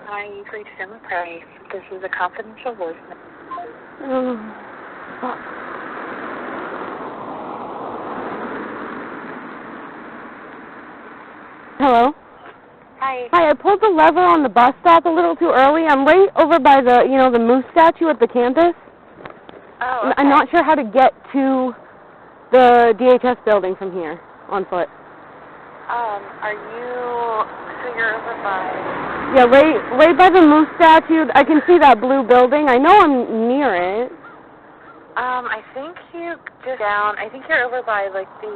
Hi, you've reached Emma Prairie. This is a confidential voicemail. Hello? Hi. Hi, I pulled the lever on the bus stop a little too early. I'm right over by the, the moose statue at the campus. Oh, okay. I'm not sure how to get to the DHS building from here on foot. So you're over by... Yeah, right by the moose statue. I can see that blue building. I know I'm near it. I think you just down, I think you're over by, like, the,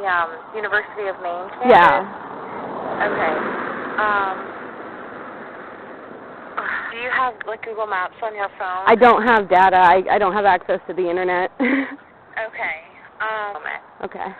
University of Maine campus. Yeah. Okay. Do you have, like, Google Maps on your phone? I don't have data. I don't have access to the internet. Okay. Okay.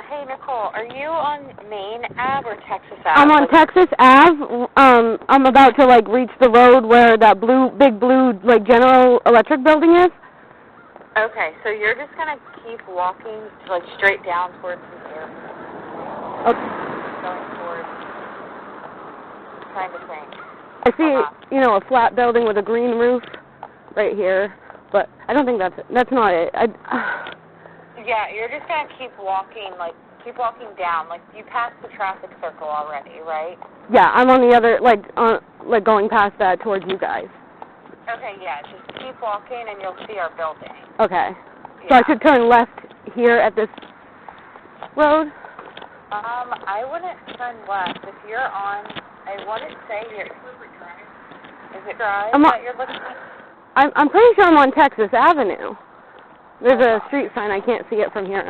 Hey, Nicole, are you on Maine Ave or Texas Ave? I'm on Texas Ave. I'm about to, reach the road where that big blue, General Electric building is. Okay, so you're just going to keep walking, straight down towards the air. Okay. Going towards, trying to think. I see, a flat building with a green roof right here, but I don't think that's not it. Yeah, you're just going to keep walking down. You passed the traffic circle already, right? Yeah, I'm on the other, going past that towards you guys. Okay, yeah, just keep walking and you'll see our building. Okay. Yeah. So I should turn left here at this road? I wouldn't turn left. If you're on, I wouldn't say you're... Is it drive that you're looking at? I'm pretty sure I'm on Texas Avenue. There's a street sign. I can't see it from here.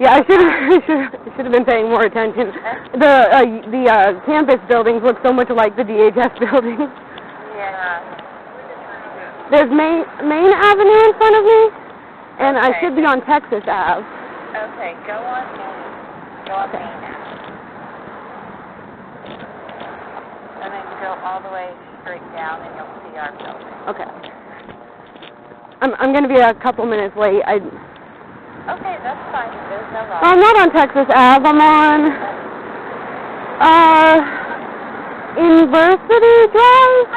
Yeah, I should have been paying more attention. The campus buildings look so much like the DHS buildings. Yeah. There's Main Avenue in front of me, and I should be on Texas Ave. Okay, go on Main. Go on Main Ave. And then go all the way straight down, and you'll see our building. Okay. I'm going to be a couple minutes late. Okay, that's fine. There's no rush. I'm not on Texas Ave. I'm on University Drive.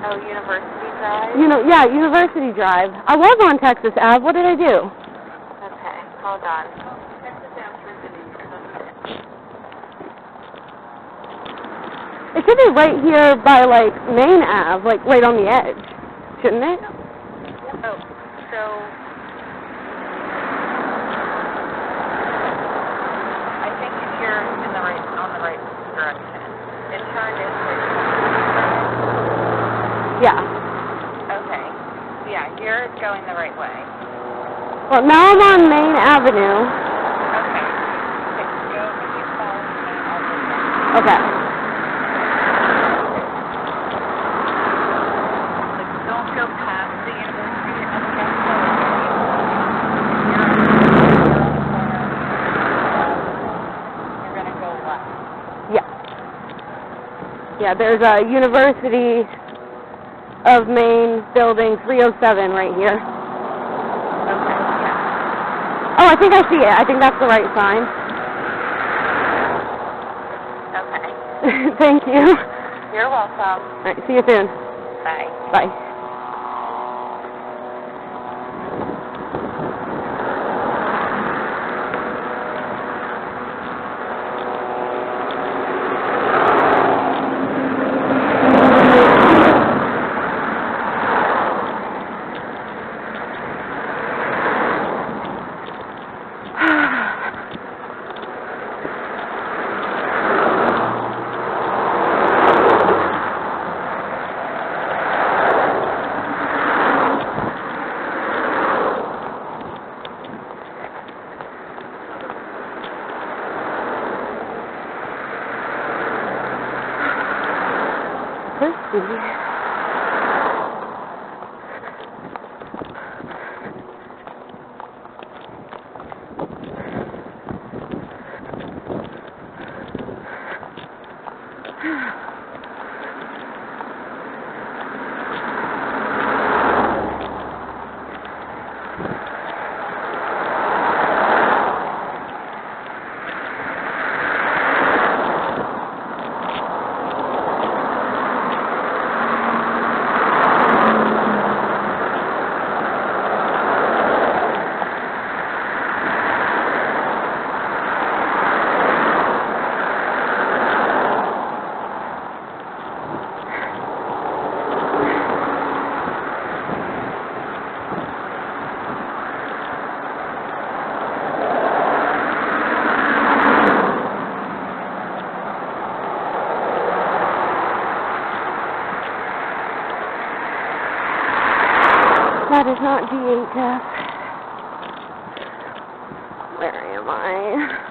Oh, University Drive? Yeah, University Drive. I was on Texas Ave. What did I do? Okay, hold on. Texas Ave. It should be right here by, Main Ave, right on the edge, shouldn't it? Oh, so... I think you're on the right direction. And turn this way. Yeah. Okay. Yeah, you're going the right way. Well, now I'm on Main Avenue. Okay. Go and you follow Main Avenue. Okay. Don't go past the University of You're going to go left. Yeah. Yeah, there's a University of Maine building 307 right here. Okay, yeah. Oh, I think I see it. I think that's the right sign. Okay. Thank you. You're welcome. All right, see you soon. Bye. Bye. it is not DHS. Where am I?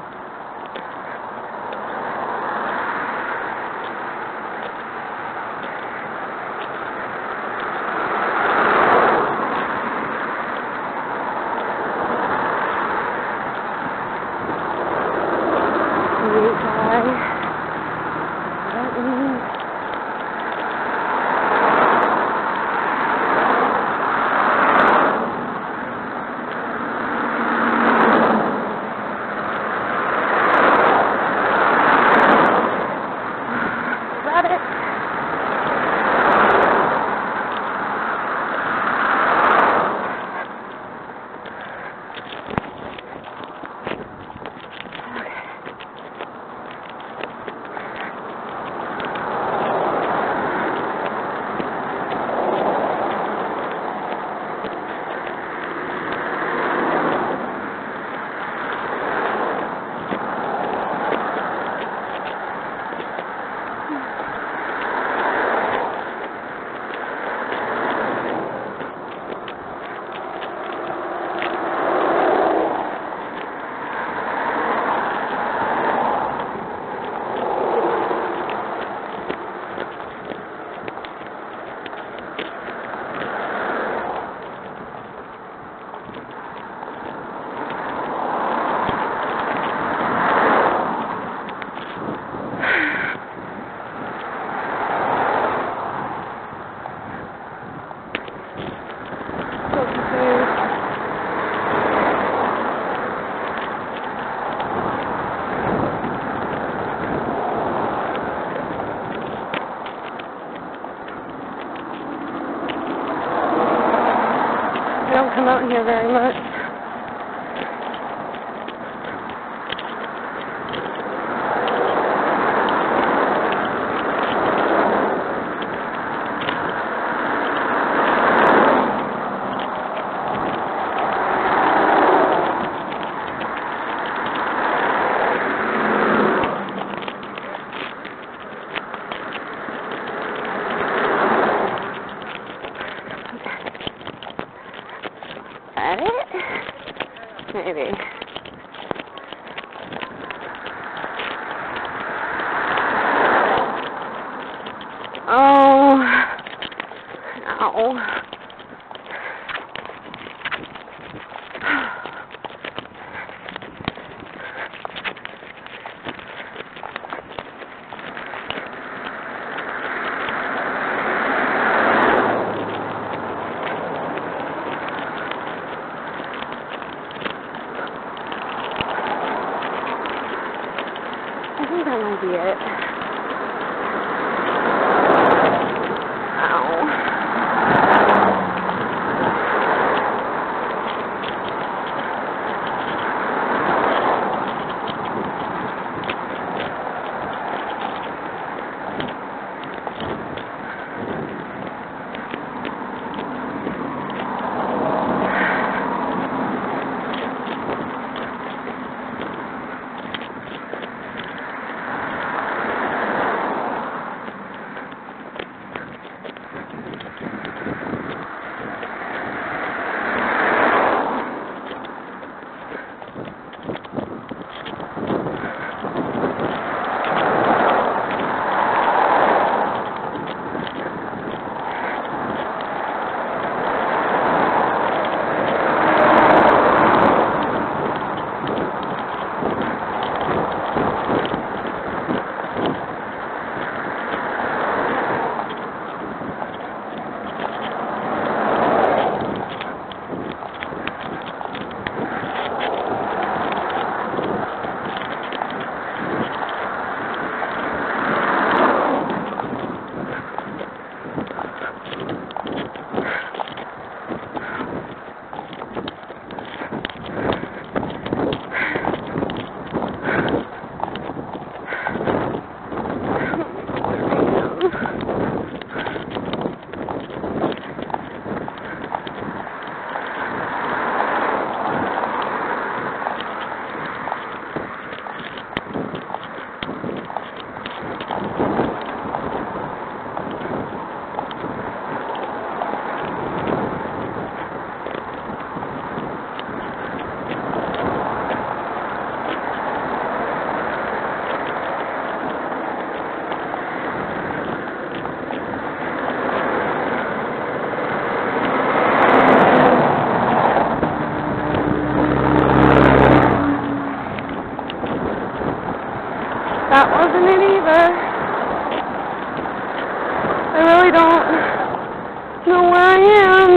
Come out here very much. At it? Maybe. Oh. Ow. I think that might be it. Ow. That wasn't it either. I really don't know where I am.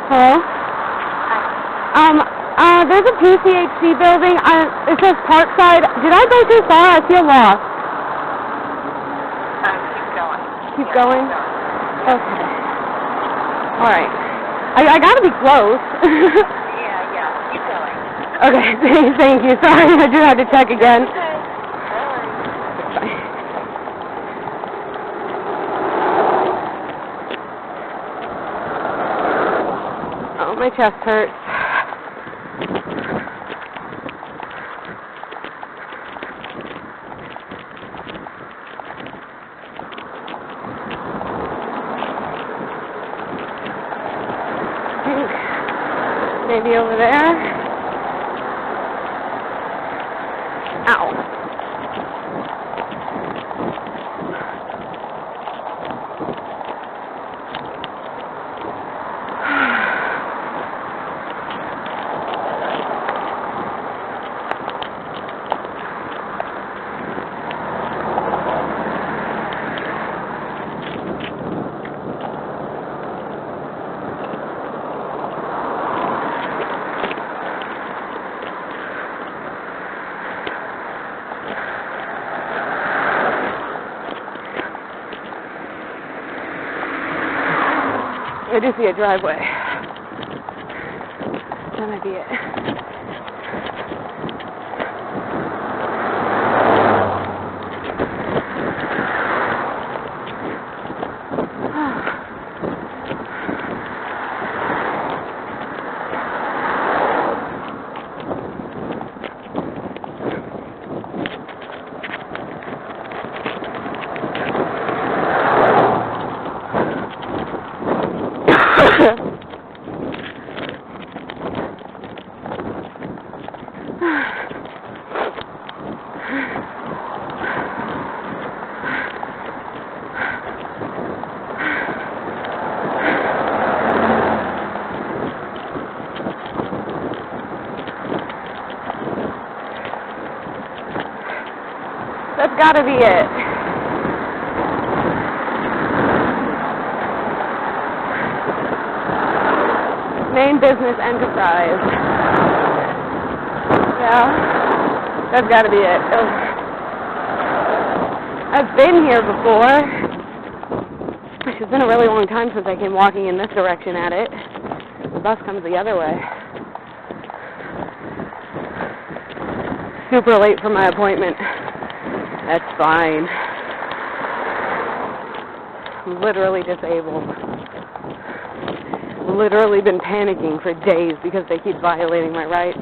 Hello? There's a DHHS building. It says Parkside. Did I go too far? I feel lost. Keep going. Keep going? Okay. All right. I gotta be close. Yeah. Keep going. Okay, thank you. Sorry, I do have to check again. Okay. Oh, my chest hurts. Maybe over there. Ow. I do see a driveway. That might be it. That's gotta be it. Main business enterprise. Yeah, that's gotta be it. Ugh. I've been here before. It's been a really long time since I came walking in this direction at it. The bus comes the other way. Super late for my appointment. That's fine. I'm literally disabled. Literally been panicking for days because they keep violating my rights.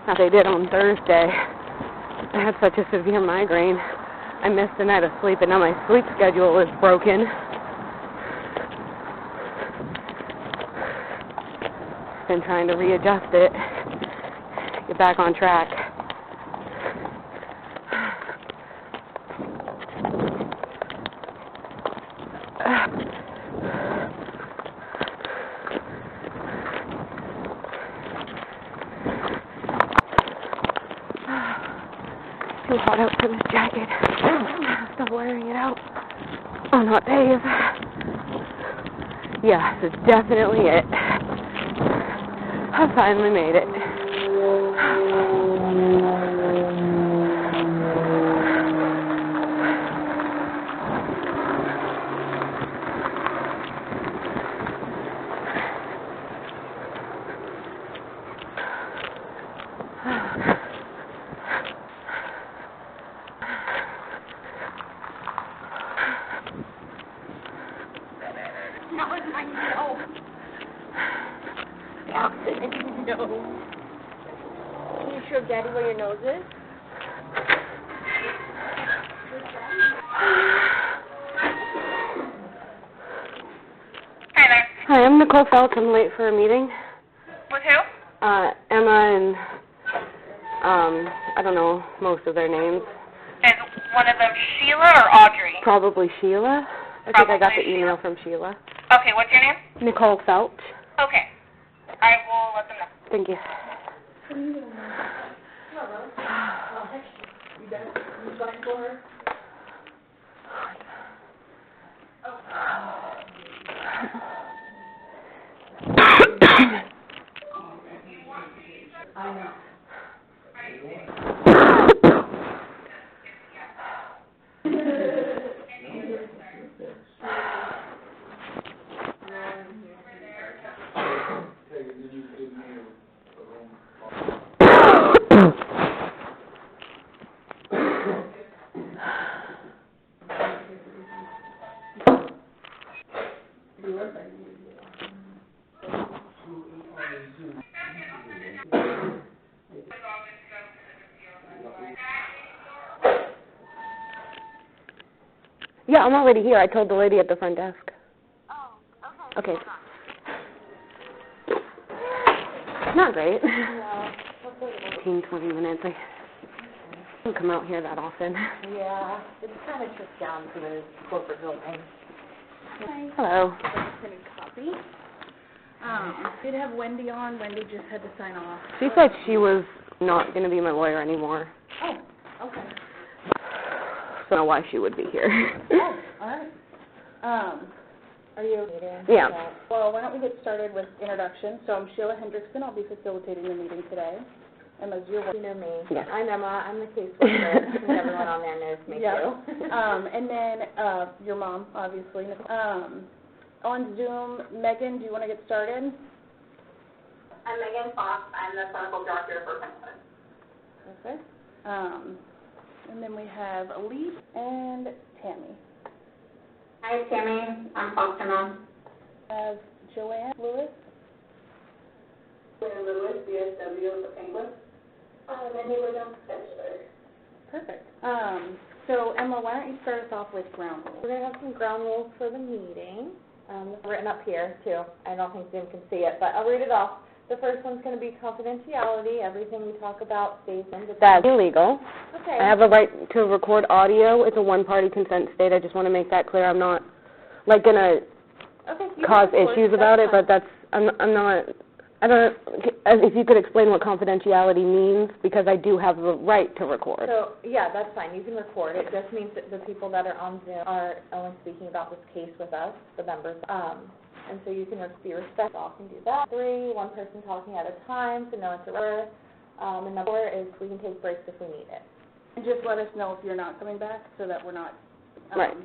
Now they did on Thursday. I had such a severe migraine. I missed a night of sleep, and now my sleep schedule is broken. Been trying to readjust it, get back on track. Too hot out for this jacket. Still wearing it out on hot days. Yeah, this is definitely it. I finally made it. I know. No. Can you show Daddy where your nose is? Hi there. Hi, I'm Nicole Feltz. I'm late for a meeting. With who? Emma and, I don't know most of their names. Is one of them Sheila or Audrey? Probably Sheila. I think I got the email from Sheila. Okay, what's your name? Nicole Feltz. Okay. I will let them know. Thank you. I know. Yeah, I'm already here. I told the lady at the front desk. Oh, okay. Okay. Not great. Yeah. 15, 20 minutes. I don't come out here that often. Yeah, it's kind of tripped down to the corporate building. Hi. Hello. Printed copy. Did have Wendy on. Wendy just had to sign off. She said she was not going to be my lawyer anymore. Oh, okay. So I don't know why she would be here. Oh, all right. Are you? Yeah. Well, why don't we get started with introduction? So I'm Sheila Hendrickson. I'll be facilitating the meeting today. Emma's your wife. You know me. Yes. I'm Emma. I'm the caseworker. I think everyone on there knows me too. And then your mom, obviously. On Zoom, Megan, do you want to get started? I'm Megan Fox. I'm the clinical director for Princeton. Perfect. And then we have Elise and Tammy. Hi, Tammy. I'm foster mom. We have Joanne Lewis. Joanne Lewis, DSW for Penguin. And he was on Pittsburgh. Perfect. So, Emma, why don't you start us off with ground rules? We're going to have some ground rules for the meeting. It's written up here, too. I don't think Zoom can see it, but I'll read it off. The first one's going to be confidentiality. Everything we talk about stays in. That's illegal. Okay. I have a right to record audio. It's a one-party consent state. I just want to make that clear. I'm not, like, going to Okay, you cause can record. issues about it, That's but I'm not, I don't, if you could explain what confidentiality means, because I do have the right to record. So, yeah, that's fine. You can record. It just means that the people that are on Zoom are only speaking about this case with us, the members. And so you can be respectful and do that. 3, one person talking at a time, so no interruption. And number 4 is we can take breaks if we need it. And just let us know if you're not coming back so that we're not. Right.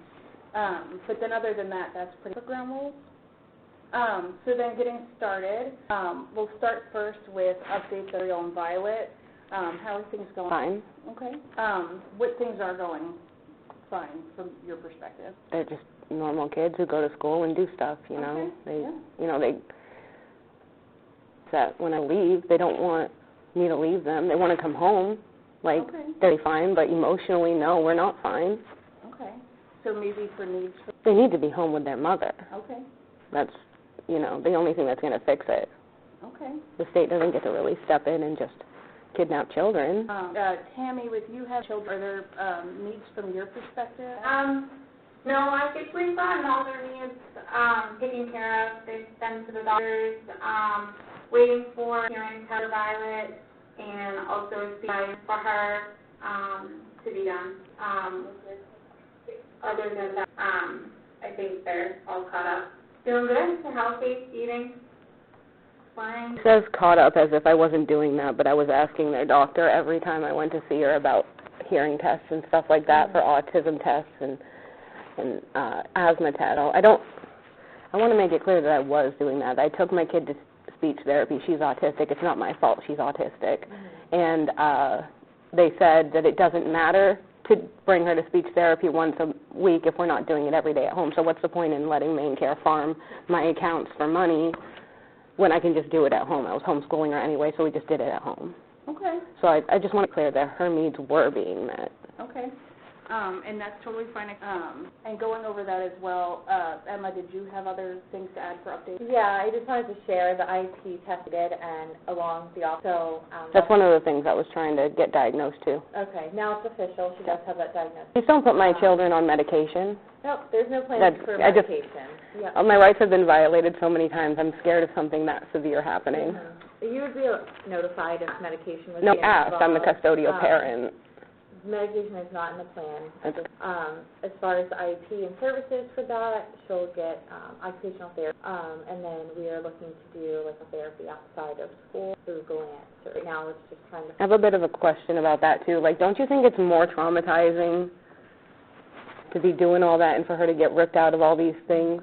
But then other than that, that's pretty much ground rules. So then getting started, we'll start first with updates that are on Violet. How are things going? Fine. Okay. What things are going fine from your perspective? They're just normal kids who go to school and do stuff, you know. Okay. That when I leave, they don't want me to leave them. They want to come home. Like, Okay. they're fine, but emotionally, no, we're not fine. Okay. So maybe for needs. They need to be home with their mother. Okay. That's, the only thing that's going to fix it. Okay. The state doesn't get to really step in and just kidnap children. Tammy, with you have children, are there needs from your perspective? No, I think we've gotten all their needs taken care of. They've been to the doctors, waiting for hearing Heather Violet, and also CI for her to be done. Other than that, I think they're all caught up. Doing good, they're healthy, eating, fine. It says caught up as if I wasn't doing that, but I was asking their doctor every time I went to see her about hearing tests and stuff like that for autism tests and asthma tests. I want to make it clear that I was doing that. I took my kid to speech therapy. She's autistic. It's not my fault she's autistic. And they said that it doesn't matter to bring her to speech therapy once a week if we're not doing it every day at home. So what's the point in letting Maine Care farm my accounts for money when I can just do it at home? I was homeschooling her anyway, so we just did it at home. Okay, So I just want to clear that her needs were being met. okay. And that's totally fine. And going over that as well, Emma, did you have other things to add for updates? Yeah, I just wanted to share the IT tested and along the, so, That's one of the things I was trying to get diagnosed to. okay, now it's official, she does have that diagnosis. Please don't put my children on medication. Nope, there's no plan That's- for I just- medication. Yeah. My rights have been violated so many times, I'm scared of something that severe happening. You would be notified if medication was No, being asked, I'm the involved. custodial parent. Medication is not in the plan. Okay. As far as the IT and services for that, she'll get occupational therapy, and then we are looking to do like a therapy outside of school through Grant. So right now it's just trying to. I have a bit of a question about that too. Like, don't you think it's more traumatizing to be doing all that and for her to get ripped out of all these things?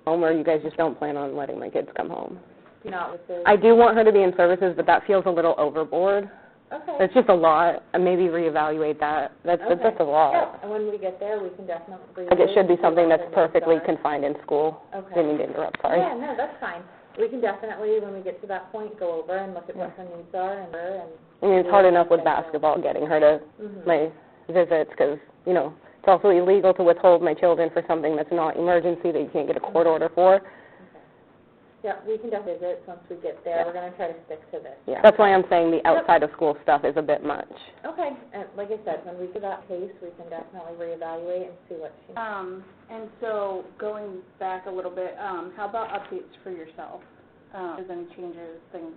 Or you guys just don't plan on letting my kids come home? Not with the. I do want her to be in services, but that feels a little overboard. Okay. It's just a lot, and maybe reevaluate that. That's a lot. Yeah, and when we get there, we can definitely. Like, it should be something that's what their needs perfectly are. confined in school. Okay. Didn't mean to interrupt, sorry. Yeah, no, that's fine. We can definitely, when we get to that point, go over and look at what her needs are and I mean, it's hard enough with basketball getting her to my visits because, you know, it's also illegal to withhold my children for something that's not emergency that you can't get a court order for. Yeah, we can definitely visit once we get there. Yeah. We're going to try to stick to this. Yeah. That's why I'm saying the outside of school stuff is a bit much. Okay, and like I said, when we do that case, we can definitely reevaluate and see what she needs. And so going back a little bit, how about updates for yourself? Is any changes, things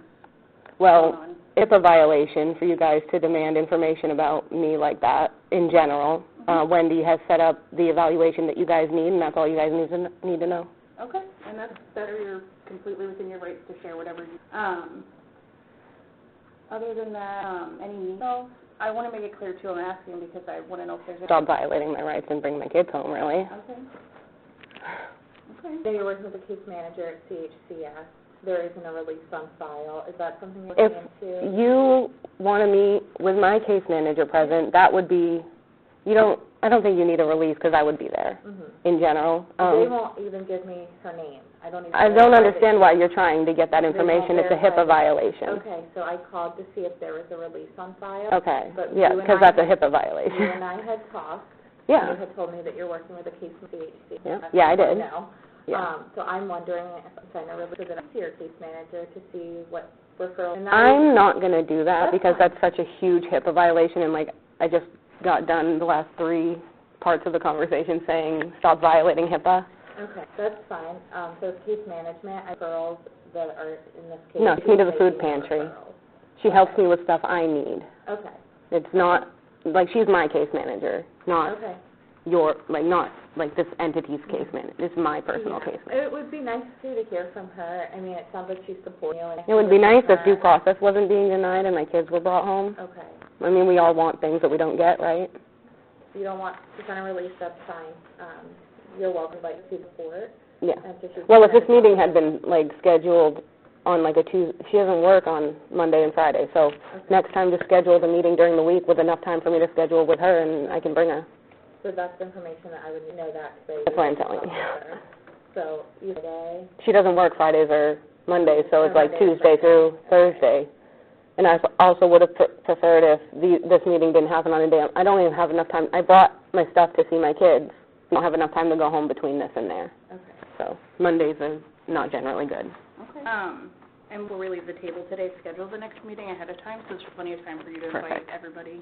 going Well, on? it's a violation for you guys to demand information about me like that in general. Wendy has set up the evaluation that you guys need, and that's all you guys need to know. Okay, and that's better. You're completely within your rights to share whatever you. Other than that, any needs? So I want to make it clear too. I'm asking because I want to know if there's. Stop violating my rights and bring my kids home, really. Okay. Okay. Then you're working with the case manager at CHCS. There isn't a release on file. Is that something you're If looking into? you want to meet with my case manager present, that would be, I don't think you need a release because I would be there in general. They won't even give me her name. I don't understand why you're trying to get that information. It's a HIPAA violation. Okay, so I called to see if there was a release on file. Okay, But yeah, you and because I that's a had- HIPAA violation. You and I had talked. Yeah. You had told me that you're working with a case in CHC. Yeah. That's Yeah, I what did. know. Yeah. So I'm wondering if I'm trying to release it to your case manager to see what referral. And I'm not going to do that That's because fine. that's such a huge HIPAA violation, and, like, I just got done the last 3 parts of the conversation saying stop violating HIPAA. Okay, that's fine. So case management, referrals that are in this case. No, it's me to the she's food making pantry. referrals. She helps me with stuff I need. Okay, It's not, like, she's my case manager, not okay. not like this entity's case manager. It's my personal Yeah. case manager. It would be nice too to hear from her. I mean, it sounds like she's supporting you. And It would be nice if due her. process wasn't being denied and my kids were brought home. Okay. I mean, we all want things that we don't get, right? If you don't want to kind of release, that's fine. You're welcome, like, to support. Yeah. And so she's Well, if gonna- this meeting had been, like, scheduled on, like, a Tuesday, she doesn't work on Monday and Friday, so next time just schedule the meeting during the week with enough time for me to schedule with her and I can bring her. So that's the information that I would know that today. That's why I'm telling you. So either day. She doesn't work Fridays or Mondays, so it's Or like Monday or Tuesday through Thursday. Thursday. And I also would have preferred if this meeting didn't happen on a day. I don't even have enough time. I brought my stuff to see my kids. I don't have enough time to go home between this and there. Okay. So Mondays are not generally good. Okay. And before we leave the table today, schedule the next meeting ahead of time, so there's plenty of time for you to invite Perfect. everybody.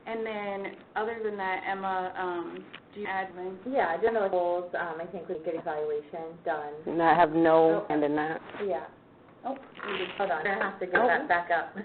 And then, other than that, Emma, do you add anything? Yeah, general goals, I think we can get evaluation done. And I have no Okay. hand in that. Yeah. Oh, you did. Hold on, I'm going to have to get that back up.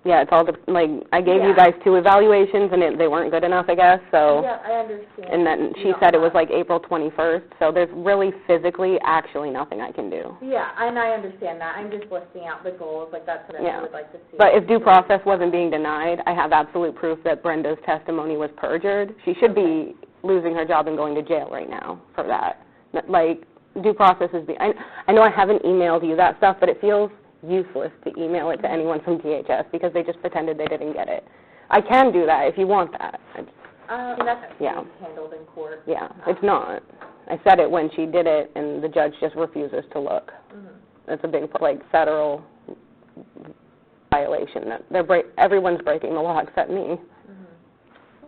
Yeah, it's all, like, I gave you Yeah. guys 2 evaluations, and they weren't good enough, I guess, so. Yeah, I understand. And then she You said it don't was have- like April 21st, so there's really physically actually nothing I can do. Yeah, and I understand that. I'm just listing out the goals, like that's what Yeah. I would like to see. But if due process wasn't being denied, I have absolute proof that Brenda's testimony was perjured. She should be losing her job and going to jail right now for that. Like, due process is I know I haven't emailed you that stuff, but it feels useless to email it to anyone from DHS because they just pretended they didn't get it. I can do that if you want that. That's Yeah. handled in court. Yeah, it's not. I said it when she did it, and the judge just refuses to look. It's a big, federal violation that everyone's breaking the law except me.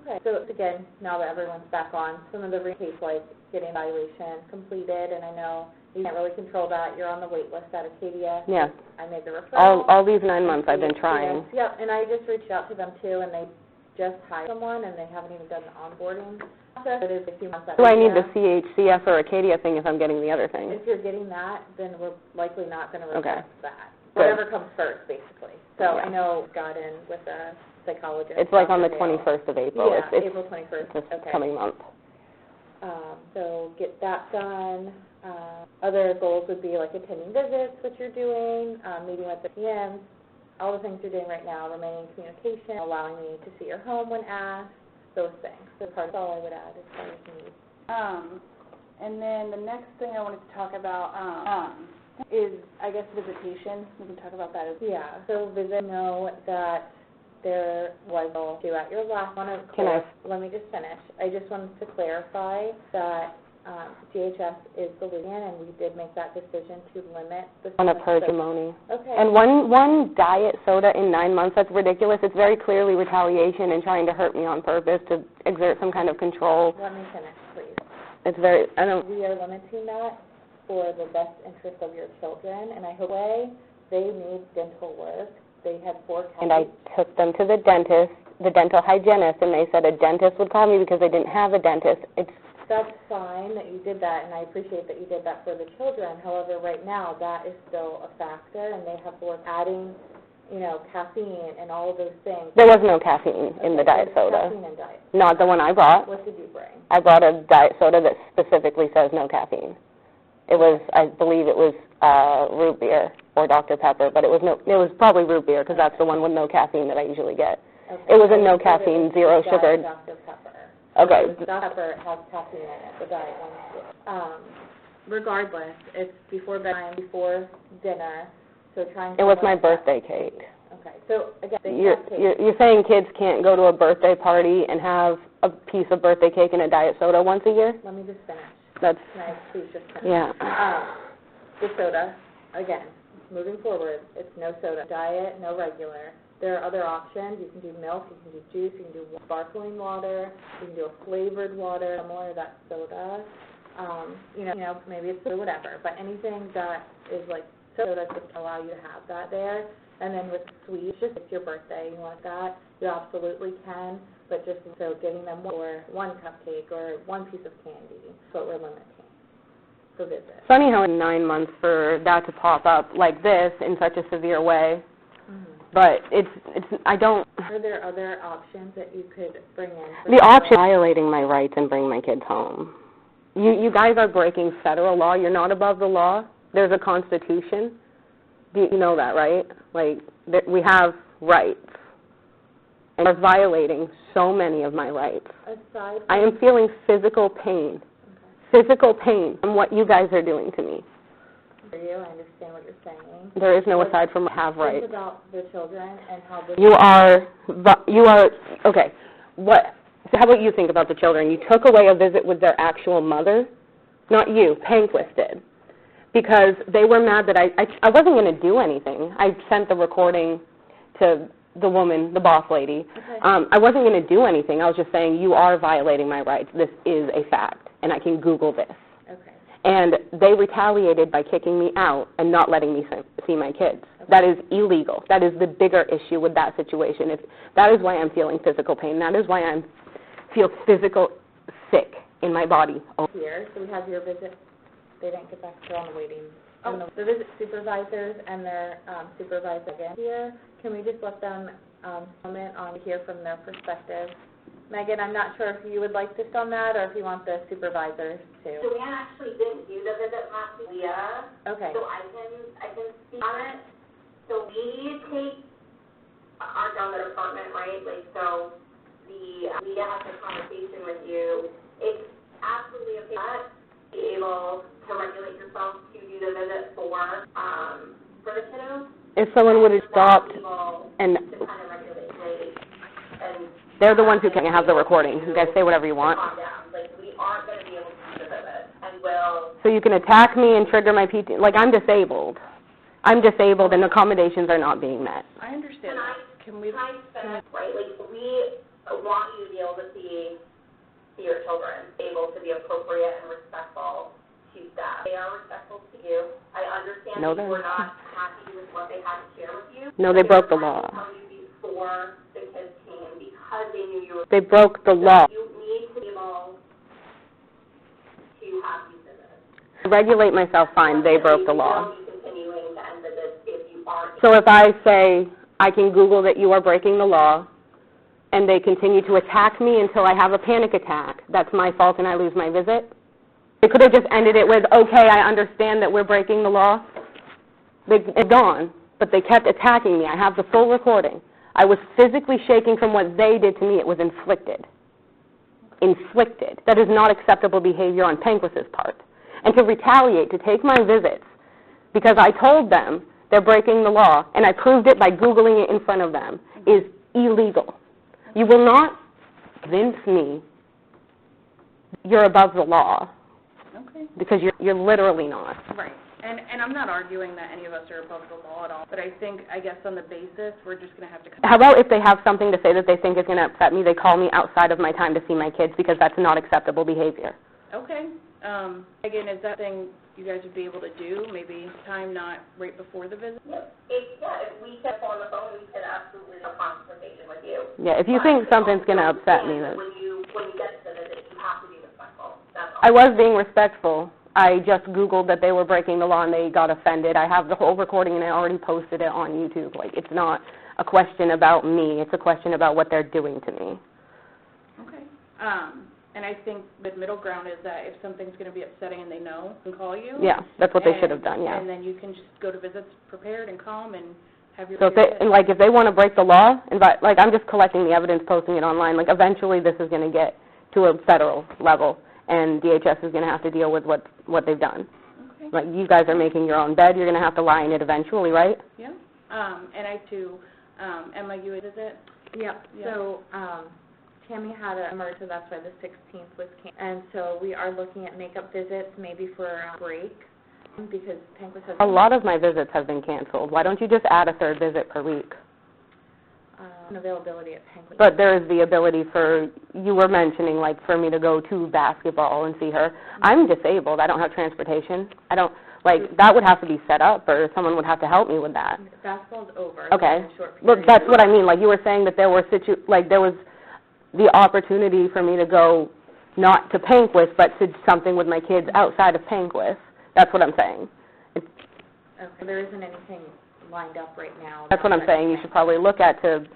Okay, so again, now that everyone's back on, some of the case, like getting evaluation completed, and I know you can't really control that. You're on the wait list at Acadia. Yeah. I made the referral. All these 9 months I've been trying. Yeah, and I just reached out to them too, and they just hired someone, and they haven't even done the onboarding process. It is a few months. Do I need the CHCS or Acadia thing if I'm getting the other thing? If you're getting that, then we're likely not going to request that. Good. Whatever comes first, basically. So I know got in with a psychologist. It's like on the Dr. Dale. 21st of April. Yeah, it's April 21st. this Okay. coming month. So get that done. Other goals would be like attending visits, which you're doing, meeting with the PMs, all the things you're doing right now, remaining in communication, allowing me to see your home when asked, those things. So that's all I would add as far as needs. And then the next thing I wanted to talk about is, I guess, visitation. We can talk about that as well. Yeah, so visit, know that there was a issue at your last one. Let me just finish. I just wanted to clarify that DHS is the lead, and we did make that decision to limit the... On a purgimony. Okay. And one diet soda in 9 months, that's ridiculous. It's very clearly retaliation and trying to hurt me on purpose to exert some kind of control. Let me finish, please. It's very, We are limiting that for the best interest of your children, and I hope they need dental work. They had 4 cavities. And I took them to the dentist, the dental hygienist, and they said a dentist would call me because they didn't have a dentist. That's fine that you did that, and I appreciate that you did that for the children. However, right now, that is still a factor, and they have work adding, caffeine and all of those things. There was no caffeine in the diet soda. Caffeine in diet. Not the one I brought. What did you bring? I brought a diet soda that specifically says no caffeine. It was, I believe it was root beer or Dr. Pepper, but it was probably root beer because that's the one with no caffeine that I usually get. Okay. It was a no caffeine, zero sugar. Dr. Pepper. Okay. Dr. Pepper has caffeine in it, the diet one. Regardless, it's before bedtime, before dinner, so trying to... It was my birthday cake. Okay, so again, You're saying kids can't go to a birthday party and have a piece of birthday cake and a diet soda once a year? Let me just finish. That's... Can I please just finish? Yeah. The soda, again, moving forward, it's no soda. Diet, no regular. There are other options. You can do milk, you can do juice, you can do sparkling water, you can do a flavored water, similar to that soda. Maybe it's soda, whatever. But anything that is like soda just to allow you to have that there. And then with sweets, just it's your birthday, you want that, you absolutely can. But just so giving them one cupcake or one piece of candy, that's what we're limiting for visits. Funny how in 9 months for that to pop up like this in such a severe way. But I don't... Are there other options that you could bring in? The option violating my rights and bring my kids home. You guys are breaking federal law. You're not above the law. There's a constitution. You know that, right? We have rights. And you're violating so many of my rights. I am feeling physical pain. Physical pain from what you guys are doing to me. For you, I understand what you're saying. There is no aside from have rights. Think about the children and how the... You are, okay, how about you think about the children? You took away a visit with their actual mother, not you, Panquist did, because they were mad that I wasn't going to do anything. I sent the recording to the woman, the boss lady. Okay. I wasn't going to do anything. I was just saying, you are violating my rights. This is a fact, and I can Google this. Okay. And they retaliated by kicking me out and not letting me see my kids. Okay. That is illegal. That is the bigger issue with that situation. That is why I'm feeling physical pain. That is why I feel physical sick in my body. Here, so we have your visit. They didn't get back, they're on the waiting. The visit supervisors and their supervisor again here. Can we just let them comment on hear from their perspective? Megan, I'm not sure if you would like this on that or if you want the supervisors to. So we actually didn't do the visit last week. Yeah. Okay. So I can speak on it. So we take our down the department, right? So we have this conversation with you. It's absolutely okay to be able to regulate yourself to do the visit for the kiddos. If someone would have stopped and to kind of regulate and They're the ones who can have the recording. You guys say whatever you want. Calm down. Like, we aren't going to be able to do the visit, and will. So you can attack me and trigger my PT. Like, I'm disabled. I'm disabled, and accommodations are not being met. I understand that. Can we? Right? Like, we want you to be able to see your children, able to be appropriate and respectful to staff. They are respectful to you. I understand No, that you they're were not happy with what they had to share with you. No, they broke the law. They were trying to tell you before the kids came because they knew you were. They broke the law. You need to be able to have these visits. To regulate myself, fine. They broke the law. You will be continuing to end visits if you are. So if I say I can Google that you are breaking the law, and they continue to attack me until I have a panic attack, that's my fault and I lose my visit? They could have just ended it with, okay, I understand that we're breaking the law. It's gone, but they kept attacking me. I have the full recording. I was physically shaking from what they did to me. It was inflicted. Inflicted. That is not acceptable behavior on Panquis's part. And to retaliate, to take my visits, because I told them they're breaking the law, and I proved it by Googling it in front of them, is illegal. You will not convince me you're above the law. Okay. Because you're literally not. Right. And I'm not arguing that any of us are above the law at all, but I think, I guess on the basis, we're just going to have to... How about if they have something to say that they think is going to upset me, they call me outside of my time to see my kids, because that's not acceptable behavior. Okay. Again, is that thing you guys would be able to do, maybe time not right before the visit? If we kept on the phone, we could absolutely have a conversation with you. Yeah, if you think something's going to upset me, then... When you get to the visit, you have to be respectful. That's all. I was being respectful. I just Googled that they were breaking the law and they got offended. I have the whole recording and I already posted it on YouTube. Like, it's not a question about me. It's a question about what they're doing to me. Okay. And I think the middle ground is that if something's going to be upsetting and they know, they can call you. Yeah, that's what they should have done, yeah. And then you can just go to visits prepared and calm and have your... So if they, and like, if they want to break the law, like, I'm just collecting the evidence, posting it online. Like, eventually this is going to get to a federal level, and DHS is going to have to deal with what they've done. Okay. Like, you guys are making your own bed. You're going to have to lie in it eventually, right? Yeah. And I, too, Emma, you visit? Yep. Yeah. So, Tammy had an emergency, that's why the 16th was canceled. And so we are looking at makeup visits, maybe for a break, because Panquis has... A lot of my visits have been canceled. Why don't you just add a third visit per week? Availability at Panquis. But there is the ability for, you were mentioning, like, for me to go to basketball and see her. I'm disabled. I don't have transportation. I don't, like, that would have to be set up, or someone would have to help me with that. Basketball's over. Okay. In a short Look, period. that's what I mean. Like, you were saying that there were there was the opportunity for me to go not to Panquis, but to something with my kids outside of Panquis. That's what I'm saying. Okay, there isn't anything lined up right now. That's what I'm saying. You should probably look at to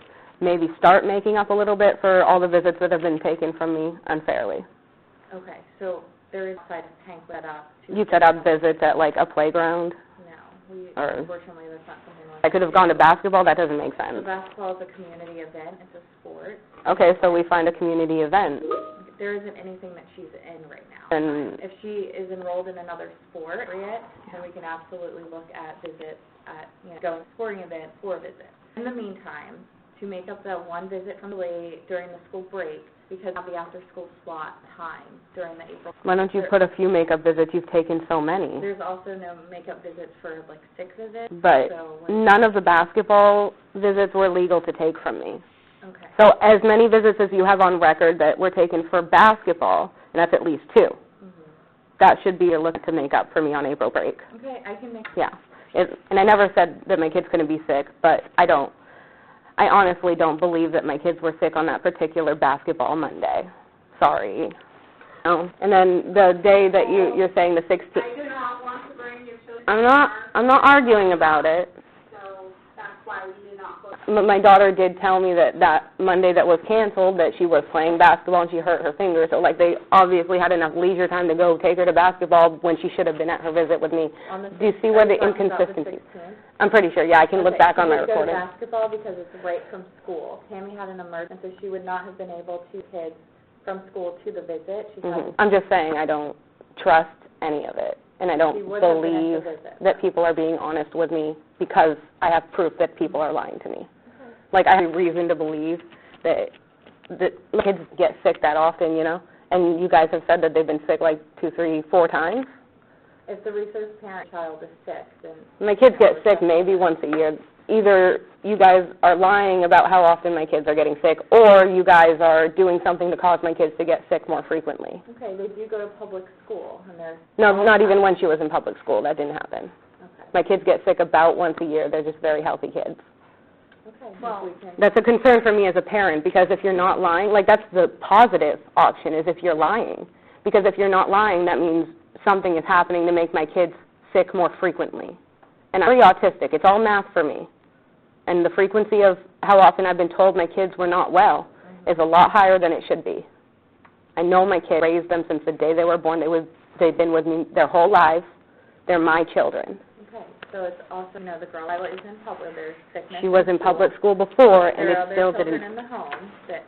maybe start making up a little bit for all the visits that have been taken from me unfairly. Okay, so there is side of Panquis set up. You set up visits at, like, a playground? No, Or- unfortunately, that's not something like... I could have gone to basketball? That doesn't make So sense. basketball is a community event, it's a sport. Okay, so we find a community event. There isn't anything that she's in right now. And If she is enrolled in another sport, then we can absolutely look at visits at, going to a sporting event for a visit. In the meantime, to make up that one visit from late during the school break, because of the after-school slot time during the April. why don't you put a few makeup visits? You've taken so many. There's also no makeup visits for, like, 6 visits. But so none of the basketball visits were legal to take from me. Okay. So as many visits as you have on record that were taken for basketball, and that's at least 2, that should be your look to make up for me on April break. Okay, I can make... Yeah. And I never said that my kids couldn't be sick, but I honestly don't believe that my kids were sick on that particular basketball Monday. Sorry. No. And then the day that you're saying the 16th. I do not want to bring your children. I'm not arguing about it. So that's why we do not go. But my daughter did tell me that Monday that was canceled, that she was playing basketball and she hurt her finger. So, like, they obviously had enough leisure time to go take her to basketball when she should have been at her visit with me. Do you see where the inconsistency? I'm pretty sure, yeah, I can look back on my recording. She would go to basketball because it's right from school. Tammy had an emergency, so she would not have been able to kids from school to the visit. I'm just saying I don't trust any of it, and I don't believe that people are being honest with me because I have proof that people are lying to me. Like, I have reason to believe that that my kids get sick that often, you know? And you guys have said that they've been sick like 2, 3, 4 times. If the resource parent child is sick, then... My kids get sick maybe once a year. Either you guys are lying about how often my kids are getting sick, or you guys are doing something to cause my kids to get sick more frequently. Okay, they do go to public school, and they're... No, not even when she was in public school. That didn't happen. Okay. My kids get sick about once a year. They're just very healthy kids. Okay, Well, we can... That's a concern for me as a parent, because if you're not lying, like that's the positive option, is if you're lying. Because if you're not lying, that means something is happening to make my kids sick more frequently. And I'm very autistic. It's all math for me. And the frequency of how often I've been told my kids were not well is a lot higher than it should be. I know my kids, raised them since the day they were born. They've been with me their whole lives. They're my children. Okay, so it's also, you know, the girl Lila is in public, there's sickness. She was in public school before, and it still There are other didn't. children in the home that,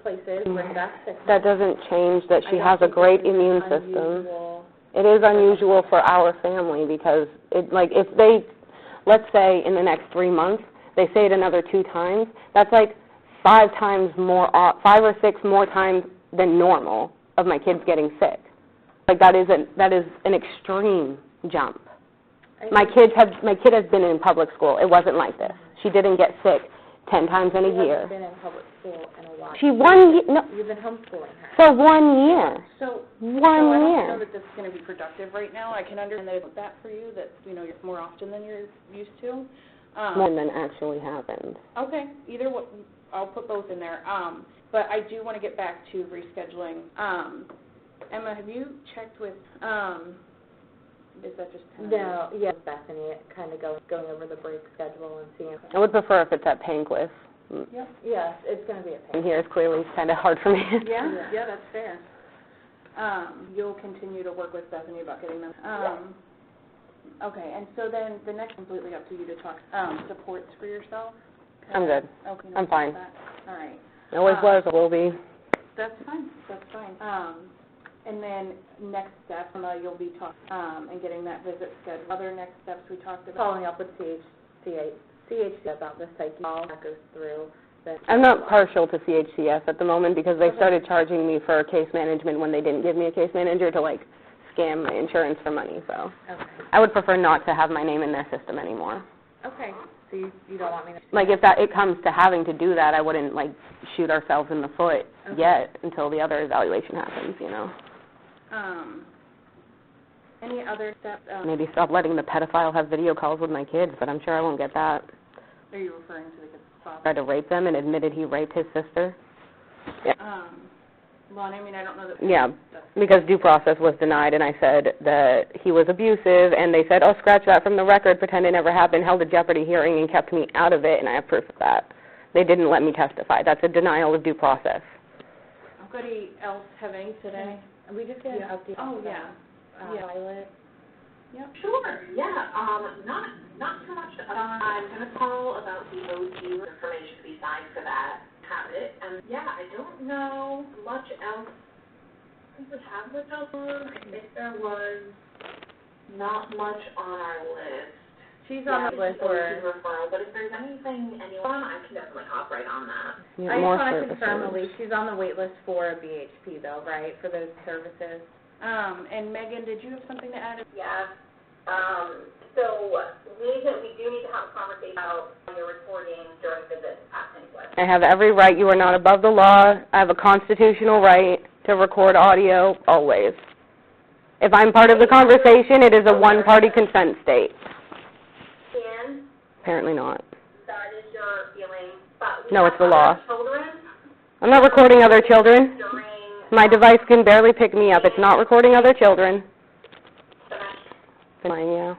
places where that's sickness. That doesn't change that she has a great immune system. Unusual. It is unusual for our family because, if they, let's say in the next 3 months, they say it another 2 times, that's like 5 or 6 more times than normal of my kids getting sick. Like that is an extreme jump. My kid has been in public school. It wasn't like this. She didn't get sick 10 times in a year. She hasn't been in public school in a while. You've been homeschooling her. For 1 year. So, 1 I don't year. know that this is going to be productive right now. I can understand that it's that for you, that, you know, you're more often than you're used to. More than actually happened. Okay, either way, I'll put both in there. But I do want to get back to rescheduling. Emma, have you checked with, is that just kind of... No, yes, Bethany, kind of going over the break schedule and seeing. I would prefer if it's at Pancliffe. Yep. Yes, it's going to be a pain. And here is clearly kind of hard for me. Yeah, that's fair. You'll continue to work with Bethany about getting them. Okay, and so then the next, completely up to you to talk, supports for yourself? I'm good. Okay. I'm fine. All right. I always was, will be. That's fine. And then next step, you'll be talking, and getting that visit scheduled. Other next steps we talked about? Following up with CHC about the psyche, all that goes through. I'm not partial to CHCS at the moment because they started charging me for case management when they didn't give me a case manager to, scam my insurance for money, so. Okay. I would prefer not to have my name in their system anymore. Okay, so you don't want me to... If it comes to having to do that, I wouldn't, shoot ourselves in the foot yet until the other evaluation happens, you know. Any other steps? Maybe stop letting the pedophile have video calls with my kids, but I'm sure I won't get that. Are you referring to the kid's father? Tried to rape them and admitted he raped his sister. Yeah. Well, I mean, I don't know that... Yeah, because due process was denied, and I said that he was abusive, and they said, oh, scratch that from the record, pretend it never happened, held a jeopardy hearing, and kept me out of it, and I have proof of that. They didn't let me testify. That's a denial of due process. Anybody else have any today? We just get an update. Oh, yeah. Violet. Yep. Sure, yeah, not too much. I'm going to call about the OT information to be signed for that, have it, and yeah, I don't know much else. I think we have much else on. I think there was not much on our list. She's on the list for... referral, but if there's anything, anyone, I can definitely hop right on that. Yeah, I just more want to services. confirm, Elise, she's on the wait list for BHP, though, right, for those services? And Megan, did you have something to add? Yeah. So we do need to have a conversation about your recording during visits at Pancliffe. I have every right. You are not above the law. I have a constitutional right to record audio always. If I'm part of the conversation, it is a one-party consent state. And Apparently not. that is your feeling, but we No, have it's the law. other children I'm not recording other children. during My device can barely pick me up. It's not recording other children. Fine, yeah.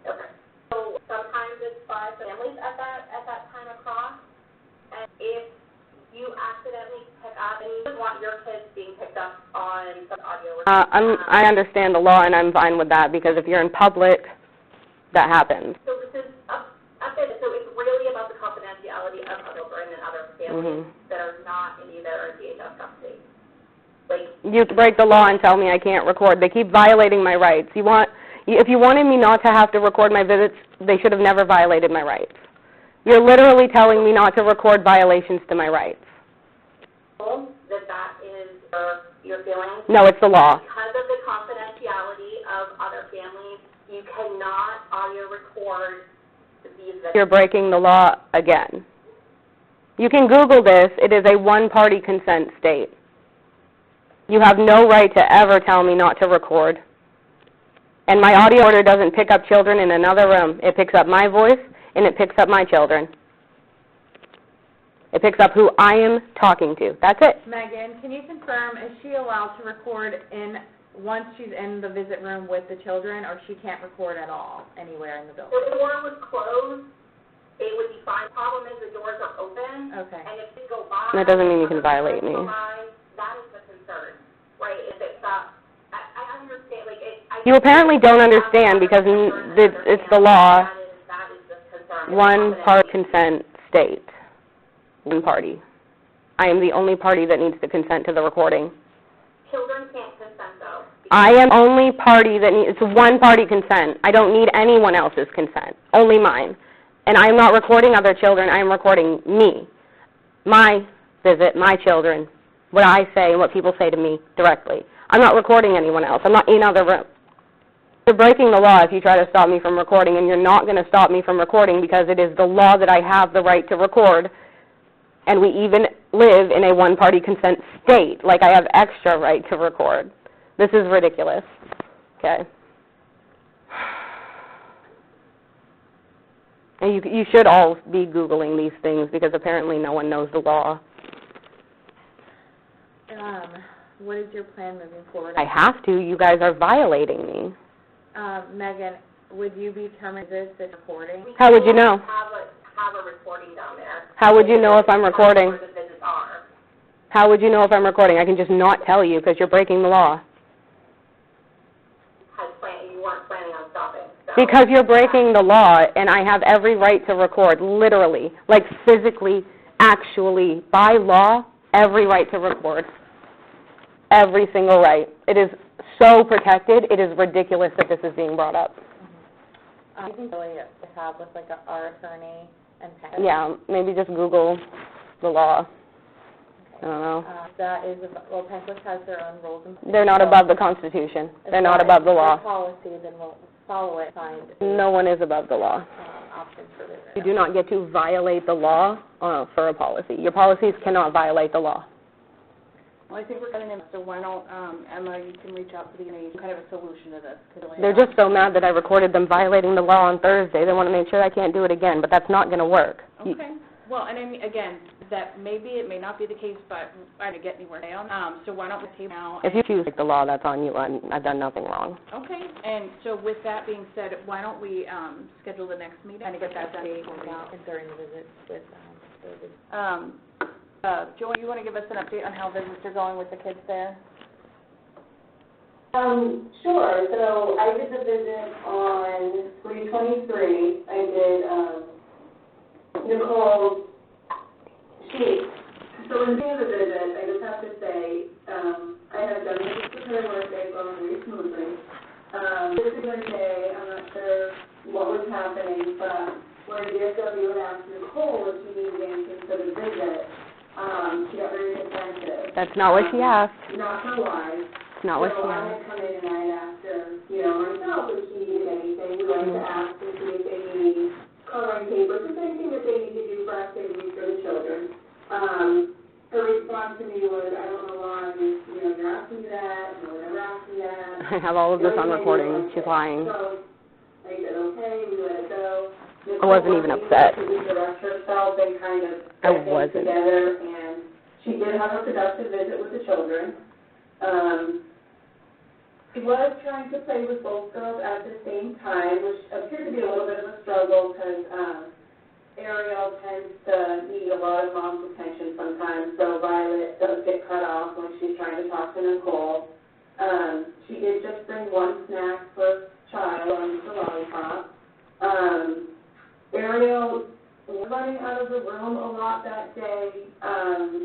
Okay. So sometimes it's 5 families at that time across, and if you accidentally pick up, and you would want your kids being picked up on some audio recording. I understand the law, and I'm fine with that, because if you're in public, that happens. So this is so it's really about the confidentiality of children and other families that are not in either DHS custody. You break the law and tell me I can't record. They keep violating my rights. If you wanted me not to have to record my visits, they should have never violated my rights. You're literally telling me not to record violations to my rights. that is your feelings. No, it's the law. Because of the confidentiality of other families, you cannot audio record these videos. You're breaking the law again. You can Google this. It is a one-party consent state. You have no right to ever tell me not to record. And my audio recorder doesn't pick up children in another room. It picks up my voice, and it picks up my children. It picks up who I am talking to. That's it. Megan, can you confirm, is she allowed to record once she's in the visit room with the children, or she can't record at all anywhere in the building? If the door was closed, it would be fine. Problem is the doors are open. Okay. And if you go by... That doesn't mean you can violate me. That is the concern, right? If it's I understand, like, You apparently don't understand because it's the law. That is the concern. One-part consent state. One party. I am the only party that needs to consent to the recording. Children can't consent, though. I am the only party that needs, it's one-party consent. I don't need anyone else's consent, only mine. And I am not recording other children, I am recording me. My visit, my children, what I say and what people say to me directly. I'm not recording anyone else. I'm not in other rooms. You're breaking the law if you try to stop me from recording, and you're not going to stop me from recording because it is the law that I have the right to record, and we even live in a one-party consent state, like I have extra right to record. This is ridiculous, okay? And you should all be Googling these things because apparently no one knows the law. What is your plan moving forward? I have to. You guys are violating me. Megan, would you be terminating this recording? How would you know? Have a recording down there. How would you know if I'm recording? Where the visits are. How would you know if I'm recording? I can just not tell you because you're breaking the law. You weren't planning on stopping. So. Because you're breaking the law, and I have every right to record, literally, like physically, actually, by law, every right to record. Every single right. It is so protected, it is ridiculous that this is being brought up. I think really to have with like our attorney and Penn. Yeah, maybe just Google the law. I don't know. That is, well, Penquist has their own rules and... They're not above the Constitution. They're not above the law. If their policy, then we'll follow it, find... No one is above the law. Options for this. You do not get to violate the law for a policy. Your policies cannot violate the law. Well, I think we're getting in, so why don't, Emma, you can reach out to the NA, kind of a solution to this. They're just so mad that I recorded them violating the law on Thursday. They want to make sure I can't do it again, but that's not going to work. Okay. Well, and I mean, again, that maybe it may not be the case, but I didn't get anywhere down. So why don't we table now? If you choose the law, that's on you. I've done nothing wrong. Okay. And so with that being said, why don't we schedule the next meeting and get that done? During the visit with Joy, you want to give us an update on how visits are going with the kids there? Sure. So I did the visit on 3/23. I did Nicole's sheet. So in the end of the visit, I just have to say, I have done this with her birthday going really smoothly. This is a day, I'm not sure what was happening, but when DSW had asked Nicole if she needed anything for the visit, she got very defensive. That's not what she asked. Not her wise. It's not what she So I asked. had come in and I had asked her, myself, if she needed anything. We like to ask to see if they need coloring paper, just anything that they need to do for activities for the children. Her response to me was, I don't know why, you're asking me that, no one ever asked me that. I have all of this on recording. She's lying. So I said, okay, we let it go. I wasn't even upset. To redirect herself and kind of I get things wasn't. together, and she did have a productive visit with the children. She was trying to play with both girls at the same time, which appeared to be a little bit of a struggle because Ariel tends to need a lot of mom's attention sometimes, so Violet does get cut off when she's trying to talk to Nicole. She did just bring one snack per child on the lollipop. Ariel was running out of the room a lot that day.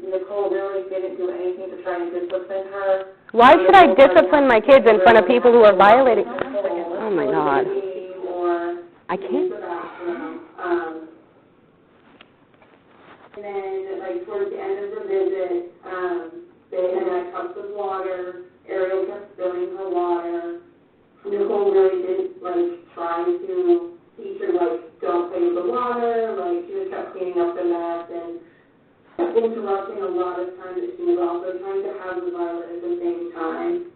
Nicole really didn't do anything to try and discipline her. Why should I discipline my kids in front of people who are violating? Oh, my God. I can't. And then, like, towards the end of the visit, they had like cups of water. Ariel kept spilling her water. Nicole really did, like, try to teach her, like, don't play with the water. Like, she just kept cleaning up the mess and interrupting a lot of times that she was also trying to have the Violet at the same time.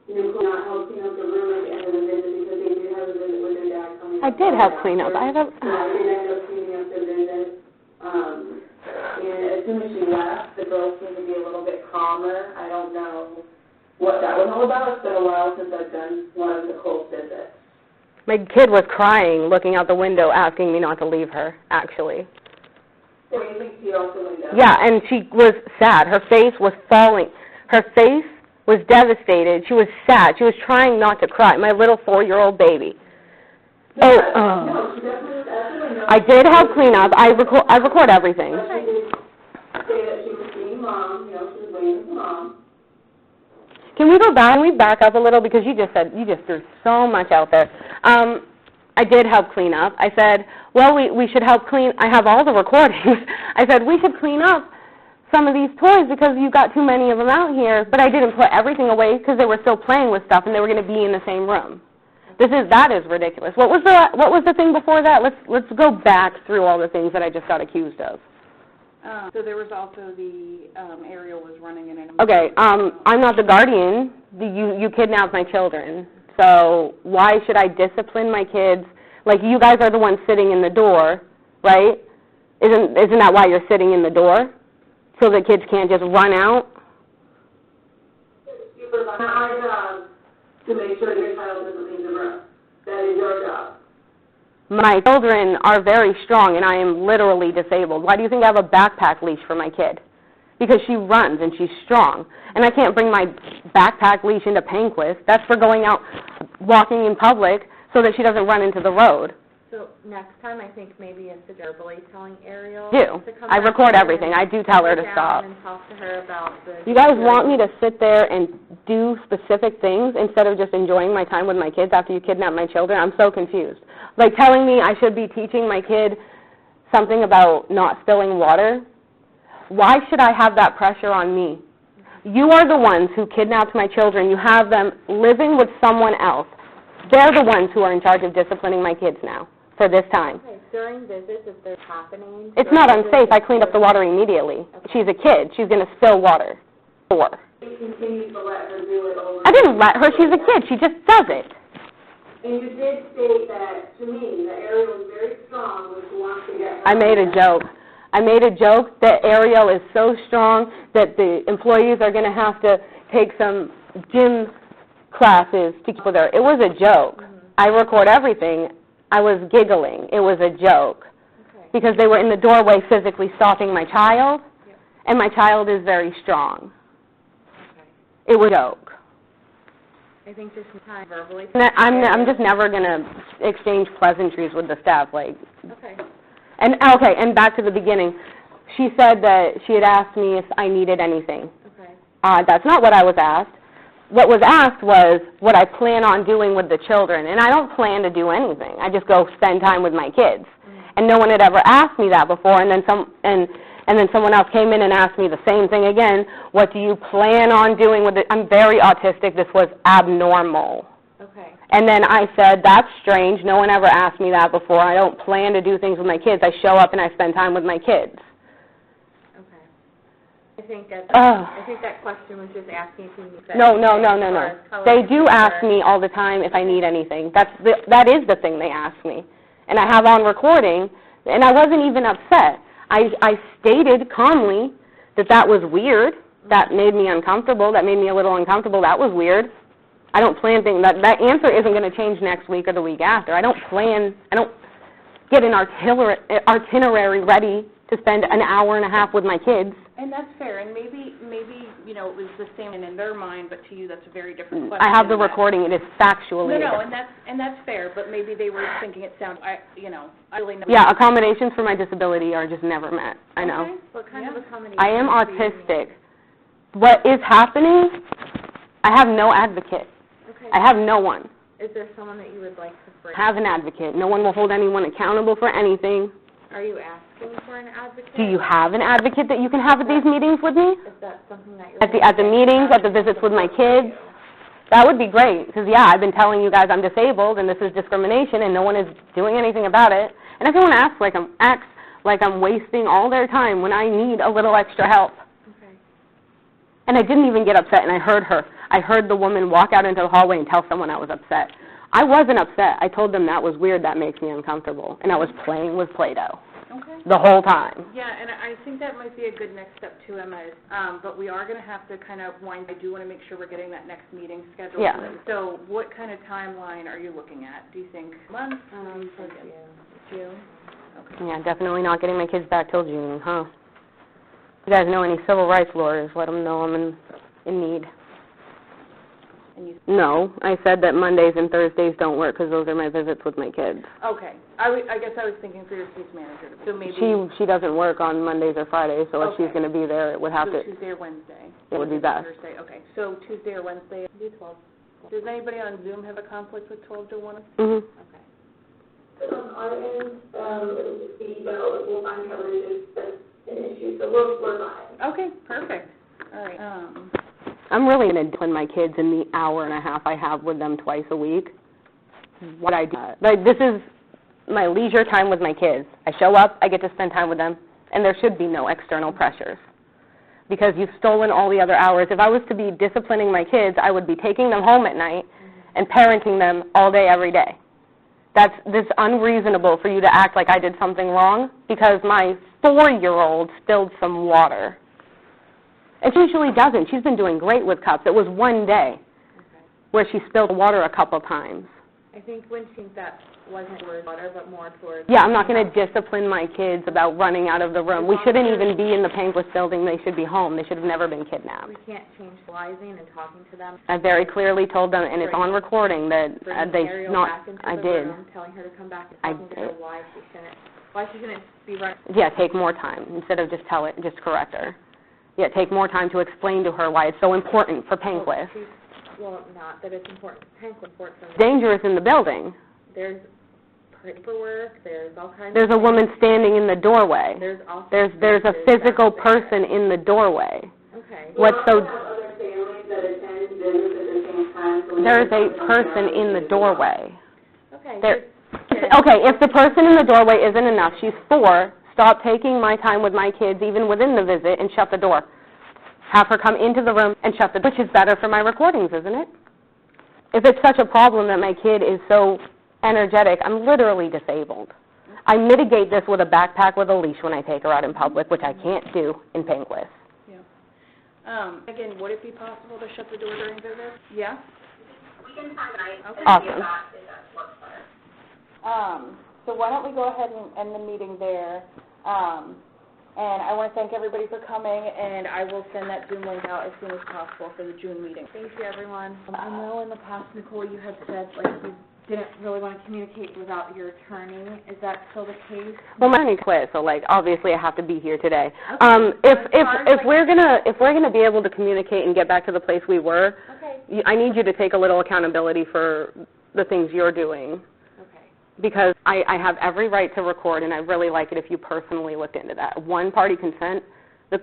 Nicole not help clean up the room at the end of the visit because they did have a visit with their dad coming up. I did have cleanup. I have a... Yeah, they ended up cleaning up the visit. And as soon as she left, the girls seemed to be a little bit calmer. I don't know what that was all about. It's been a while since I've done one of Nicole's visits. My kid was crying, looking out the window, asking me not to leave her, actually. So you think she also went down? Yeah, and she was sad. Her face was falling. Her face was devastated. She was sad. She was trying not to cry. My little 4-year-old baby. No, she definitely was absolutely I did have cleanup. I record everything. But she did say that she was seeing Mom, you know, she was waiting for Mom. Can we go back? Can we back up a little because you just threw so much out there. I did help clean up. I said, well, we should help clean. I have all the recordings. I said we should clean up some of these toys because you got too many of them out here. But I didn't put everything away because they were still playing with stuff and they were going to be in the same room. That is ridiculous. What was the thing before that? Let's go back through all the things that I just got accused of. So there was also the Ariel was running in an... Okay, I'm not the guardian. You kidnapped my children. So why should I discipline my kids? Like, you guys are the ones sitting in the door, right? Isn't that why you're sitting in the door? So the kids can't just run out? It's not my job to make sure your child doesn't leave the room. That is your job. My children are very strong, and I am literally disabled. Why do you think I have a backpack leash for my kid? Because she runs, and she's strong. And I can't bring my backpack leash into Panquist. That's for going out walking in public so that she doesn't run into the road. So next time, I think maybe instead of verbally telling Ariel Do. to come I back record in everything. I do tell her to sit stop. down and talk to her about the... You guys want me to sit there and do specific things instead of just enjoying my time with my kids after you kidnap my children? I'm so confused. Like telling me I should be teaching my kid something about not spilling water. Why should I have that pressure on me? You are the ones who kidnapped my children. You have them living with someone else. They're the ones who are in charge of disciplining my kids now for this time. Okay, during visits, if they're happening... It's not unsafe. I cleaned up the water immediately. Okay. She's a kid. She's going to spill water. You continue to let her do it over. I didn't let her. She's a kid. She just does it. And you did state that, to me, that Ariel is very strong when she wants to get her... I made a joke. I made a joke that Ariel is so strong that the employees are going to have to take some gym classes to keep with her. It was a joke. I record everything. I was giggling. It was a joke. Okay. Because they were in the doorway physically stopping my child, and my child is very strong. Okay. It was a joke. I think just time verbally... I'm just never going to exchange pleasantries with the staff, like... Okay. And back to the beginning. She said that she had asked me if I needed anything. Okay. That's not what I was asked. What was asked was what I plan on doing with the children, and I don't plan to do anything. I just go spend time with my kids. And no one had ever asked me that before, and then someone else came in and asked me the same thing again. What do you plan on doing with it? I'm very autistic. This was abnormal. Okay. And then I said, that's strange. No one ever asked me that before. I don't plan to do things with my kids. I show up and I spend time with my kids. Okay. I think that question was just asking if you need that. No. They do ask me all the time if I need anything. That is the thing they ask me. And I have on recording, and I wasn't even upset. I stated calmly that was weird. That made me uncomfortable. That made me a little uncomfortable. That was weird. I don't plan things. That answer isn't going to change next week or the week after. I don't get an itinerary ready to spend an hour and a half with my kids. And that's fair, and maybe it was the same in their mind, but to you that's a very different question. I have the recording. It is factually. No, and that's fair, but maybe they were thinking it sounded, I really know. Yeah, accommodations for my disability are just never met. I know. Okay. What kind of accommodation? I am autistic. What is happening? I have no advocate. Okay. I have no one. Is there someone that you would like to bring? I have an advocate. No one will hold anyone accountable for anything. Are you asking for an advocate? Do you have an advocate that you can have at these meetings with me? Is that something that you're... At the meetings, at the visits with my kids? That would be great, because, yeah, I've been telling you guys I'm disabled, and this is discrimination, and no one is doing anything about it. And everyone acts like I'm wasting all their time when I need a little extra help. Okay. And I didn't even get upset, and I heard her. I heard the woman walk out into the hallway and tell someone I was upset. I wasn't upset. I told them that was weird, that makes me uncomfortable. And I was playing with Play-Doh the whole time. Yeah, and I think that might be a good next step too, Emma, but we are going to have to kind of I do want to make sure we're getting that next meeting scheduled. Yeah. So what kind of timeline are you looking at? Do you think months? June? Okay. Yeah, definitely not getting my kids back till June, huh? You guys know any civil rights lawyers, let them know I'm in need. No, I said that Mondays and Thursdays don't work because those are my visits with my kids. Okay. I guess I was thinking for your case manager. So maybe She doesn't work on Mondays or Fridays, so if she's going to be there, it would have to... Tuesday or Wednesday? It would be best. Thursday. Okay. So Tuesday or Wednesday? Do 12. Does anybody on Zoom have a conflict with 12 to 1? Mm-hmm. Okay. On our end, it'll just be, we'll find coverage if that's an issue, so we're fine. Okay, perfect. All right. I'm really going to discipline my kids in the hour and a half I have with them twice a week. What I do, like, this is my leisure time with my kids. I show up, I get to spend time with them, and there should be no external pressures. Because you've stolen all the other hours. If I was to be disciplining my kids, I would be taking them home at night and parenting them all day, every day. This unreasonable for you to act like I did something wrong because my 4-year-old spilled some water. And she usually doesn't. She's been doing great with cups. It was one day where she spilled water a couple times. I think when she that wasn't towards water, but more towards... Yeah, I'm not going to discipline my kids about running out of the room. We shouldn't even be in the Panquist building. They should be home. They should have never been kidnapped. We can't change liaising and talking to them. I very clearly told them, and it's on recording, that they not... Back into I the did. Room, telling her to come back and talking to her why she shouldn't be running. Yeah, take more time instead of just correct her. Yeah, take more time to explain to her why it's so important for Panquist. Well, not that it's important. Panquist important. Dangerous in the building. There's paperwork. There's all kinds. There's a woman standing in the doorway. There's also there's a physical person in the doorway. Okay. What's so? Other families that attend visits at the same time. So there's a person in the doorway. Okay. Okay, if the person in the doorway isn't enough, she's 4. Stop taking my time with my kids, even within the visit, and shut the door. Have her come into the room and shut the door, which is better for my recordings, isn't it? If it's such a problem that my kid is so energetic, I'm literally disabled. I mitigate this with a backpack with a leash when I take her out in public, which I can't do in Panquist. Yeah. Again, would it be possible to shut the door during visits? Yeah? We can find a night and Awesome. see if that works better. So why don't we go ahead and end the meeting there. And I want to thank everybody for coming, and I will send that Zoom link out as soon as possible for the June meeting. Thank you, everyone. I know in the past, Nicole, you had said, like, you didn't really want to communicate without your attorney. Is that still the case? Well, my attorney quit, so like obviously I have to be here today. Okay. If we're gonna be able to communicate and get back to the place we were, Okay. I need you to take a little accountability for the things you're doing. Because I have every right to record, and I'd really like it if you personally looked into that. One-party consent,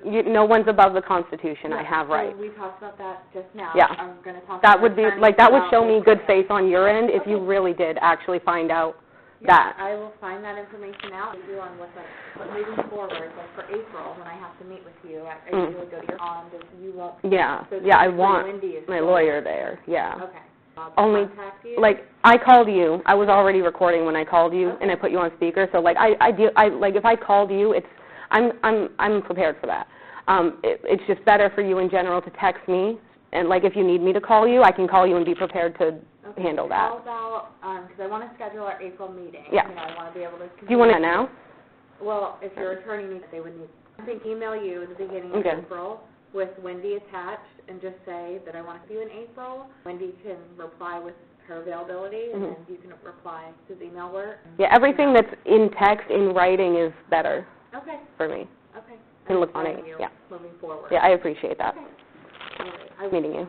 no one's above the Constitution. I have rights. So we talked about that just now. Yeah. I'm going to talk That to would be, our like, that would attorney show me about good this. faith on your end if you really did actually find out that. I will find that information out and do on what moving forward, like for April, when I have to meet with you, I usually go to your just you look. Yeah, So I typically want Wendy is my still- lawyer there, yeah. Okay. I'll Only, contact you. like, I called you. I was already recording when I called you, and I put you on speaker. So, like, if I called you, I'm prepared for that. It's just better for you in general to text me, and like if you need me to call you, I can call you and be prepared to handle that. How about because I want to schedule our April meeting. Yeah. You know, I want to be able to. Do you want that now? Well, if your attorney needs, they would need. I think email you at the beginning of April with Wendy attached, and just say that I want to see you in April. Wendy can reply with her availability, and then you can reply. Does email work? Yeah, everything that's in text, in writing is better for me. Okay. I can look on it, yeah. Moving forward. Yeah, I appreciate that. Okay. All right. I'm meeting you.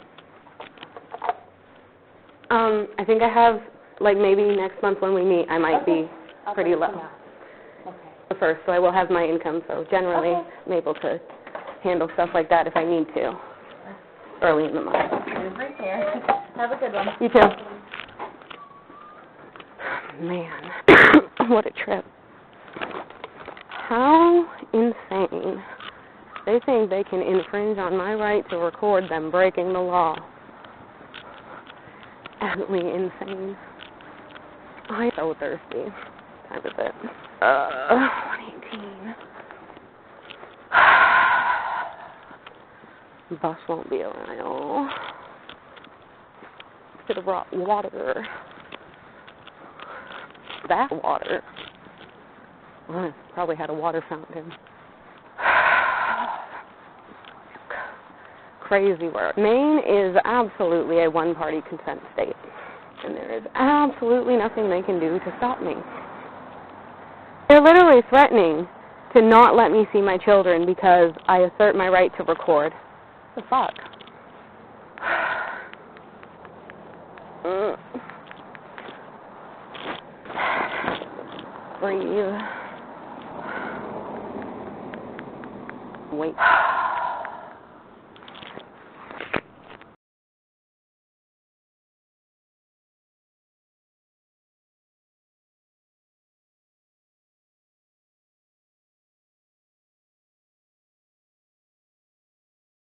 I think I have, like, maybe next month when we meet, I might be pretty low. Okay. first, so I will have my income, so generally Okay. I'm able to handle stuff like that if I need to, early in the month. Right there. Have a good one. You too. Man, what a trip. How insane. They think they can infringe on my right to record them breaking the law. Absolutely insane. I'm so thirsty. Time is it? 1:18. Bus won't be around. Should have brought water. That water. I probably had a water fountain. Crazy work. Maine is absolutely a one-party consent state, and there is absolutely nothing they can do to stop me. They're literally threatening to not let me see my children because I assert my right to record. What the fuck? Breathe.